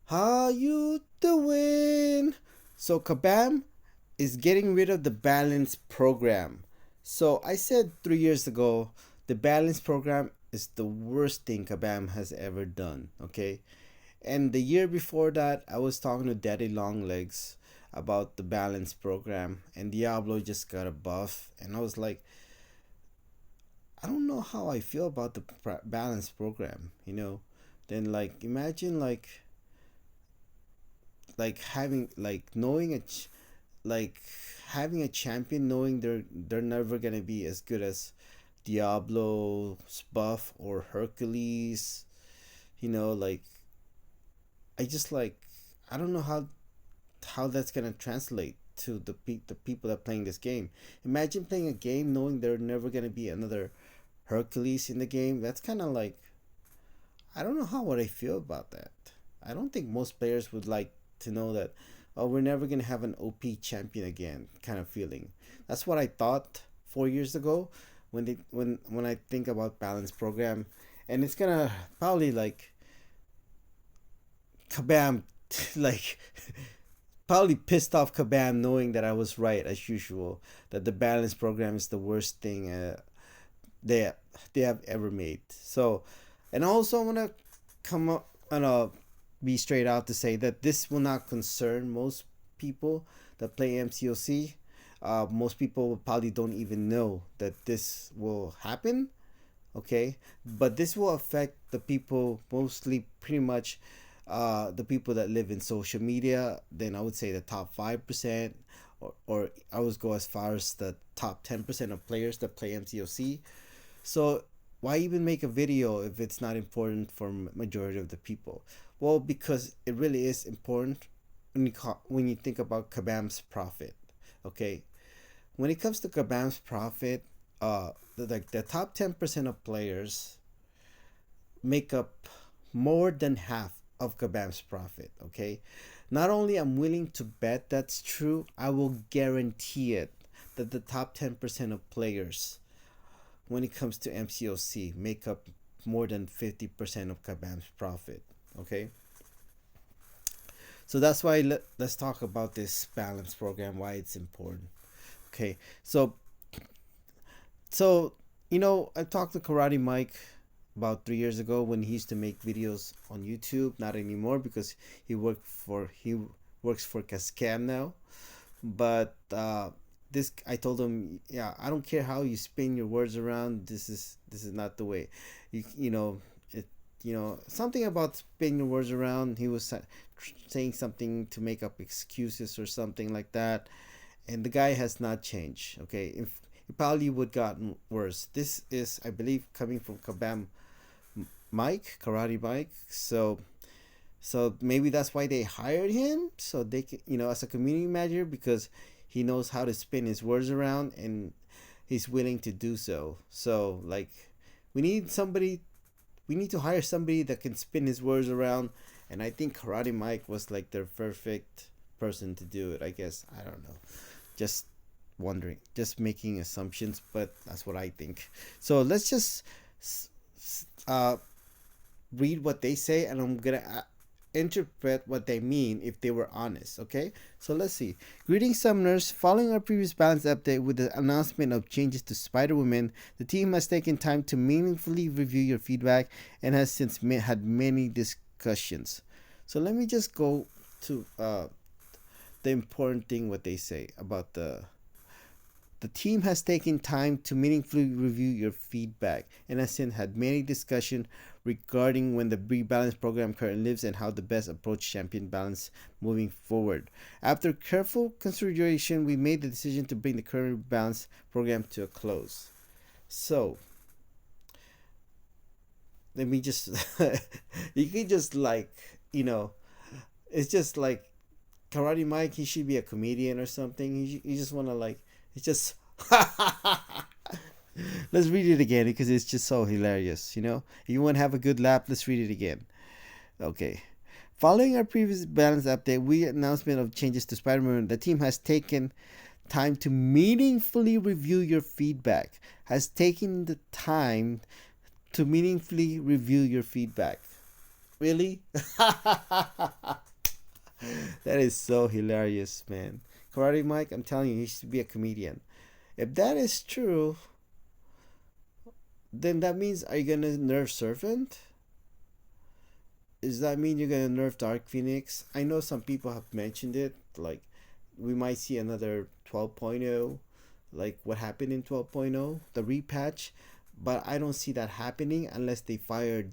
How you doing? So Kabam is getting rid of the balance program. So I said 3 years ago, the balance program is the worst thing Kabam has ever done. Okay, and the year before that, I was talking to Daddy Longlegs about the balance program, and Diablo just got a buff, and I was like, I don't know how I feel about the balance program. Then like imagine like having like knowing like having a champion knowing they're never gonna be as good as Diablo's buff or Hercules. Like I just like I don't know how that's gonna translate to the people that are playing this game. Imagine playing a game knowing there never gonna be another Hercules in the game. That's kind of like I don't know how would I feel about that. I don't think most players would like to know that, oh, we're never gonna have an OP champion again kind of feeling. That's what I thought 4 years ago when I think about balance program, and it's gonna probably like Kabam, like probably pissed off Kabam knowing that I was right as usual, that the balance program is the worst thing they they have ever made. So, and also I wanna come up and be straight out to say that this will not concern most people that play MCOC. Most people probably don't even know that this will happen. Okay, but this will affect the people mostly, pretty much, the people that live in social media. Then I would say the top 5%, or I would go as far as the top 10% of players that play MCOC. So why even make a video if it's not important for majority of the people? Well, because it really is important when you think about Kabam's profit. Okay, when it comes to Kabam's profit, the top 10% of players make up more than half of Kabam's profit. Okay, not only I'm willing to bet that's true, I will guarantee it that the top 10% of players when it comes to MCOC make up more than 50% of Kabam's profit. Okay, so that's why let's talk about this balance program, why it's important. Okay, so I talked to Karate Mike about 3 years ago when he used to make videos on YouTube. Not anymore because he works for Cascam now. But this I told him, yeah, I don't care how you spin your words around. This is not the way. Something about spinning your words around. He was saying something to make up excuses or something like that, and the guy has not changed. Okay, if it probably would gotten worse. This is, I believe, coming from Kabam Mike, Karate Mike. So maybe that's why they hired him, so they can, as a community manager, because he knows how to spin his words around and he's willing to do so. So like, we need somebody, we need to hire somebody that can spin his words around, and I think Karate Mike was like their perfect person to do it. I guess I don't know, just wondering, just making assumptions, but that's what I think. So let's just uh, read what they say, and I'm gonna interpret what they mean if they were honest. Okay, so let's see. Greetings, summoners. Following our previous balance update with the announcement of changes to Spider Woman, the team has taken time to meaningfully review your feedback and has since had many discussions. So let me just go to the important thing what they say about the team has taken time to meaningfully review your feedback and has since had many discussions regarding when the rebalance program currently lives and how the best approach champion balance moving forward. After careful consideration, we made the decision to bring the current balance program to a close. So, let me just you can just like, it's just like Karate Mike, he should be a comedian or something. You just want to like, it's just let's read it again because it's just so hilarious. If you want to have a good laugh, let's read it again. Okay. Following our previous balance update, we announcement of changes to Spider-Man, the team has taken time to meaningfully review your feedback. Has taken the time to meaningfully review your feedback. Really? That is so hilarious, man. Karate Mike, I'm telling you, he should be a comedian. If that is true, then that means, are you gonna nerf Servant? Does that mean you're gonna nerf Dark Phoenix? I know some people have mentioned it, like we might see another 12.0, like what happened in 12.0, the repatch, but I don't see that happening unless they fire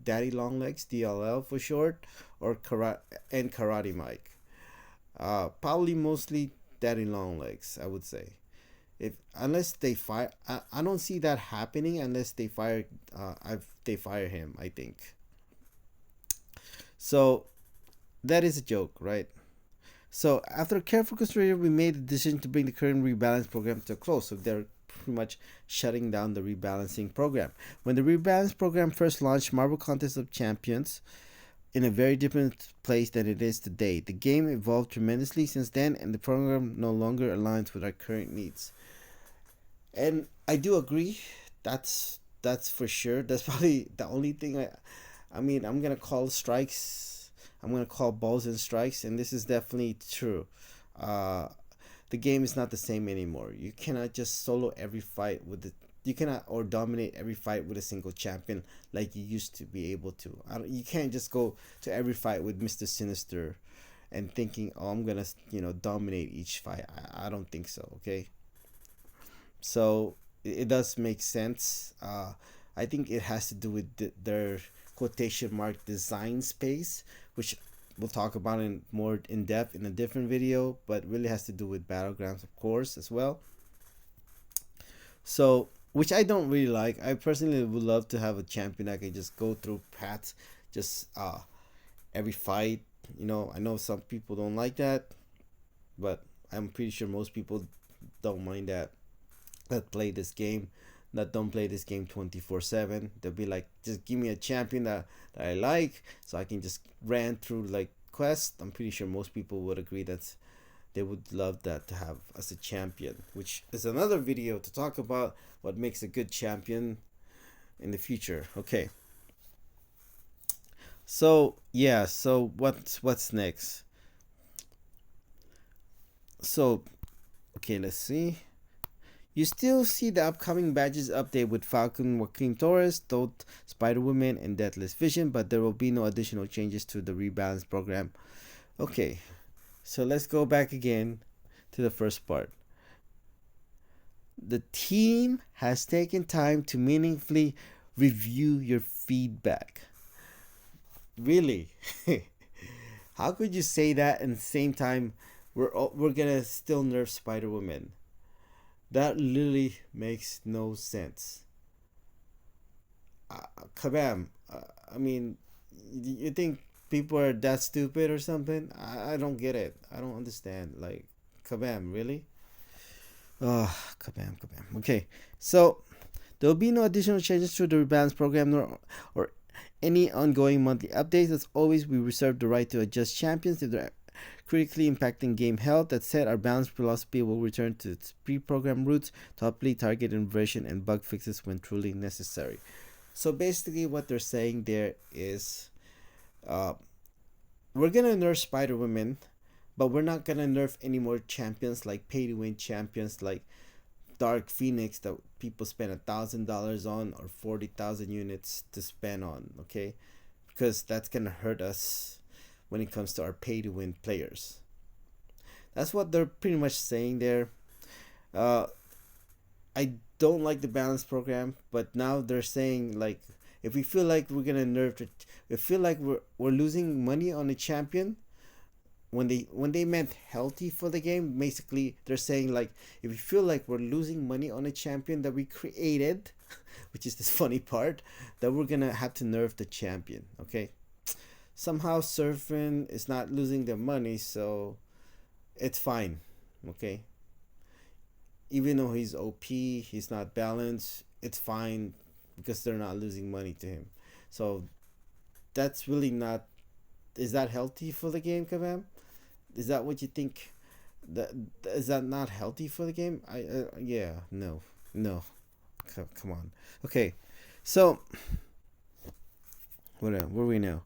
Daddy Longlegs, DLL for short, or Karate Mike. Probably mostly Daddy Longlegs, I would say. If unless they fire, I don't see that happening unless they fire. They fire him. I think so. That is a joke, right? So after careful consideration, we made the decision to bring the current rebalance program to a close. So they're pretty much shutting down the rebalancing program. When the rebalance program first launched, Marvel Contest of Champions in a very different place than it is today. The game evolved tremendously since then, and the program no longer aligns with our current needs. And I do agree. That's for sure. That's probably the only thing I mean, I'm gonna call strikes. I'm gonna call balls and strikes, and this is definitely true. Uh, the game is not the same anymore. You cannot just solo every fight with the. You cannot or dominate every fight with a single champion like you used to be able to. You can't just go to every fight with Mister Sinister, and thinking, oh, I'm gonna dominate each fight. I don't think so. Okay, so it does make sense. I think it has to do with their quotation mark design space, which we'll talk about in more in depth in a different video, but really has to do with battlegrounds, of course, as well. So, which I don't really like. I personally would love to have a champion that can just go through paths, just every fight. I know some people don't like that, but I'm pretty sure most people don't mind that play this game, that don't play this game 24/7. They'll be like, just give me a champion that I like, so I can just ran through like quests. I'm pretty sure most people would agree that they would love that to have as a champion, which is another video to talk about what makes a good champion in the future. Okay. So yeah, so what's next? So okay, let's see. You still see the upcoming badges update with Falcon, Joaquin Torres, Toad, Spider Woman, and Deathless Vision, but there will be no additional changes to the rebalance program. Okay, so let's go back again to the first part. The team has taken time to meaningfully review your feedback. Really? How could you say that and at the same time we're gonna still nerf Spider Woman? That literally makes no sense. Kabam. I mean, you think people are that stupid or something? I don't get it. I don't understand. Like, Kabam, really? Kabam, kabam. Okay, so there will be no additional changes to the rebalance program or any ongoing monthly updates. As always, we reserve the right to adjust champions if they're critically impacting game health. That said, our balance philosophy will return to its pre-programmed roots to helpfully target inversion and bug fixes when truly necessary. So basically, what they're saying there is, uh, we're gonna nerf Spider Woman, but we're not gonna nerf any more champions like pay-to-win champions like Dark Phoenix that people spend $1,000 on or 40,000 units to spend on. Okay, because that's gonna hurt us when it comes to our pay-to-win players. That's what they're pretty much saying there. Uh, I don't like the balance program, but now they're saying like if we feel like we're gonna nerf it, if we feel like we're losing money on a champion, when they meant healthy for the game, basically they're saying like if we feel like we're losing money on a champion that we created, which is this funny part, that we're gonna have to nerf the champion. Okay, somehow Surfing is not losing their money, so it's fine. Okay, even though he's OP, he's not balanced, it's fine because they're not losing money to him. So that's really not. Is that healthy for the game, Kabam? Is that what you think? That is that not healthy for the game? Yeah, no, no. Come on. Okay, so where are we now?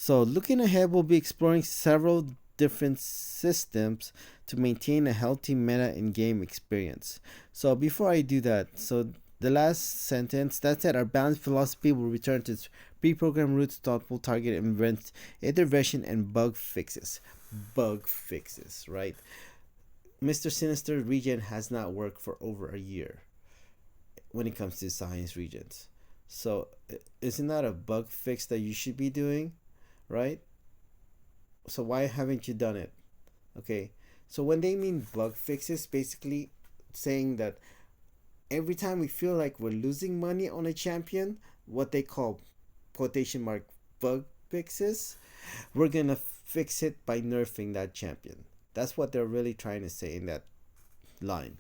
So, looking ahead, we'll be exploring several different systems to maintain a healthy meta in game experience. So, before I do that, so the last sentence that said, our balanced philosophy will return to its pre programmed roots, thoughtful, targeted intervention, and bug fixes. Bug fixes, right? Mr. Sinister Regen has not worked for over a year when it comes to science regions. So, isn't that a bug fix that you should be doing, right? So why haven't you done it? Okay. So when they mean bug fixes, basically saying that every time we feel like we're losing money on a champion, what they call quotation mark bug fixes, we're gonna fix it by nerfing that champion. That's what they're really trying to say in that line.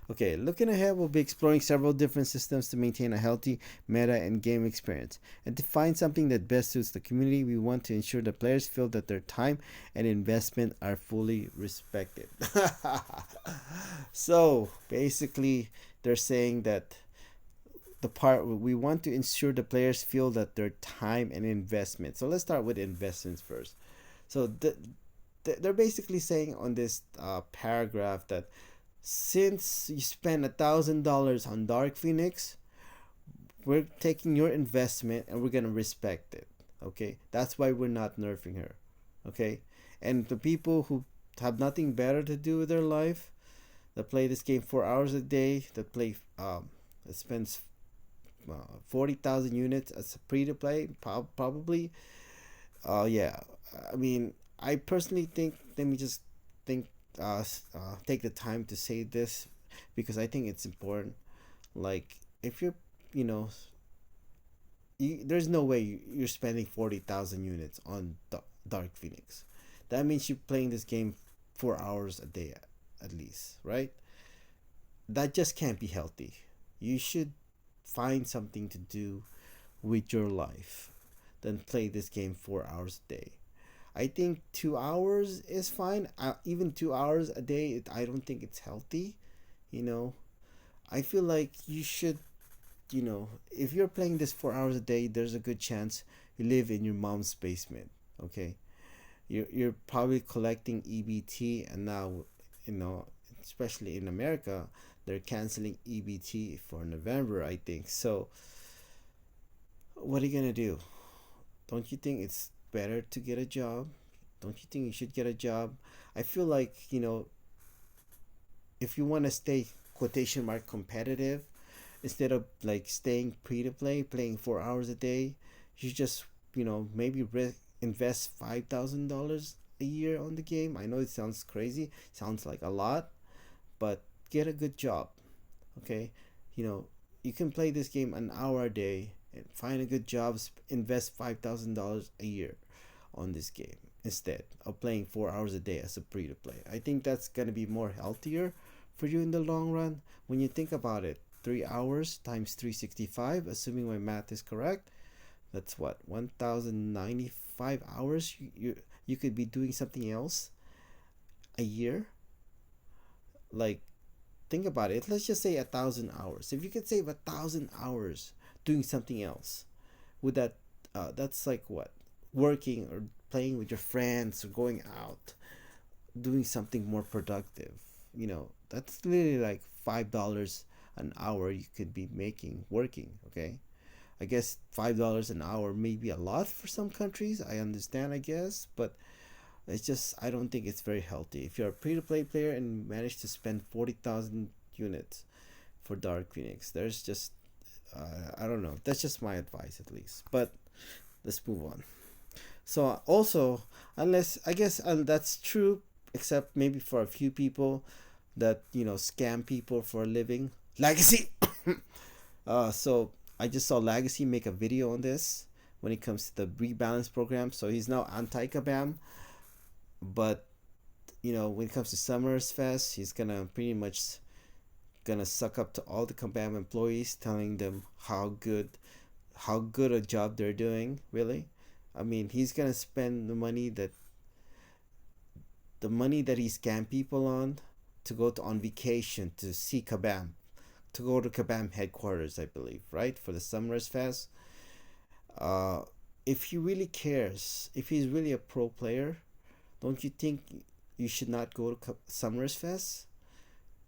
Okay, looking ahead, we'll be exploring several different systems to maintain a healthy meta and game experience. And to find something that best suits the community, we want to ensure that players feel that their time and investment are fully respected. So, basically, they're saying that the part we want to ensure the players feel that their time and investment. So, let's start with investments first. So, they're basically saying on this paragraph that since you spent $1,000 on Dark Phoenix, we're taking your investment and we're gonna respect it. Okay, that's why we're not nerfing her. Okay, and the people who have nothing better to do with their life, that play this game 4 hours a day, that play that spends 40,000 units as a free to play, probably. Yeah, I mean, I personally think. Let me just think. Take the time to say this because I think it's important. Like, if you're, you know, there's no way you're spending 40,000 units on Dark Phoenix. That means you're playing this game 4 hours a day at least, right? That just can't be healthy. You should find something to do with your life than play this game 4 hours a day. I think 2 hours is fine. Even 2 hours a day, I don't think it's healthy. You know, I feel like you should, if you're playing this 4 hours a day, there's a good chance you live in your mom's basement. Okay, you're probably collecting EBT, and now, you know, especially in America, they're canceling EBT for November, I think. So, what are you gonna do? Don't you think it's better to get a job? Don't you think you should get a job? I feel like, if you want to stay quotation mark competitive, instead of like staying free to play, playing 4 hours a day, you just, maybe invest $5,000 a year on the game. I know it sounds crazy, sounds like a lot, but get a good job. Okay, you can play this game an hour a day and find a good job, invest $5,000 a year on this game instead of playing 4 hours a day as a free to play. I think that's gonna be more healthier for you in the long run. When you think about it, 3 hours times 365, assuming my math is correct, that's what, 1,095 hours. You could be doing something else a year. Like, think about it. Let's just say 1,000 hours. If you could save 1,000 hours doing something else, would that's like what, working or playing with your friends or going out, doing something more productive. That's literally like $5 an hour you could be making working. Okay, I guess $5 an hour may be a lot for some countries. I understand, I guess, but it's just, I don't think it's very healthy. If you're a free to play player and manage to spend 40,000 units for Dark Phoenix, there's just, I don't know. That's just my advice, at least. But let's move on. So also, unless, I guess, that's true, except maybe for a few people that scam people for a living. Legacy. So I just saw Legacy make a video on this when it comes to the Rebalance program. So he's now anti Kabam, but when it comes to Summers Fest, he's gonna pretty much gonna suck up to all the Kabam employees, telling them how good a job they're doing. Really, I mean, he's gonna spend the money that he scammed people on to go on vacation to see Kabam, to go to Kabam headquarters, I believe, right, for the Summers Fest. Uh, if he really cares, if he's really a pro player, don't you think you should not go to Summers Fest?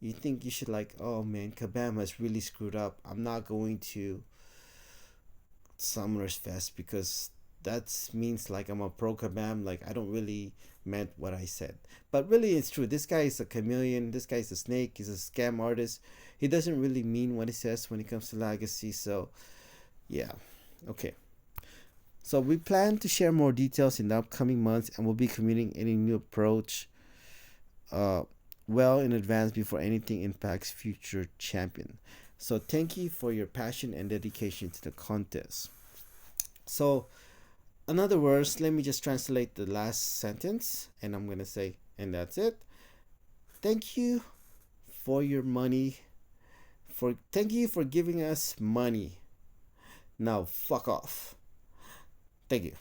You think you should like, oh man, Kabam has really screwed up. I'm not going to Summers Fest because that means like I'm a pro Kabam. Like I don't really meant what I said. But really, it's true. This guy is a chameleon. This guy's a snake. He's a scam artist. He doesn't really mean what he says when it comes to legacy. So yeah, okay. So we plan to share more details in the upcoming months, and we'll be communicating any new approach uh, well in advance before anything impacts future champion. So thank you for your passion and dedication to the contest. So in other words, let me just translate the last sentence, and I'm gonna say, and that's it. Thank you for your money. For thank you for giving us money. Now fuck off. Thank you.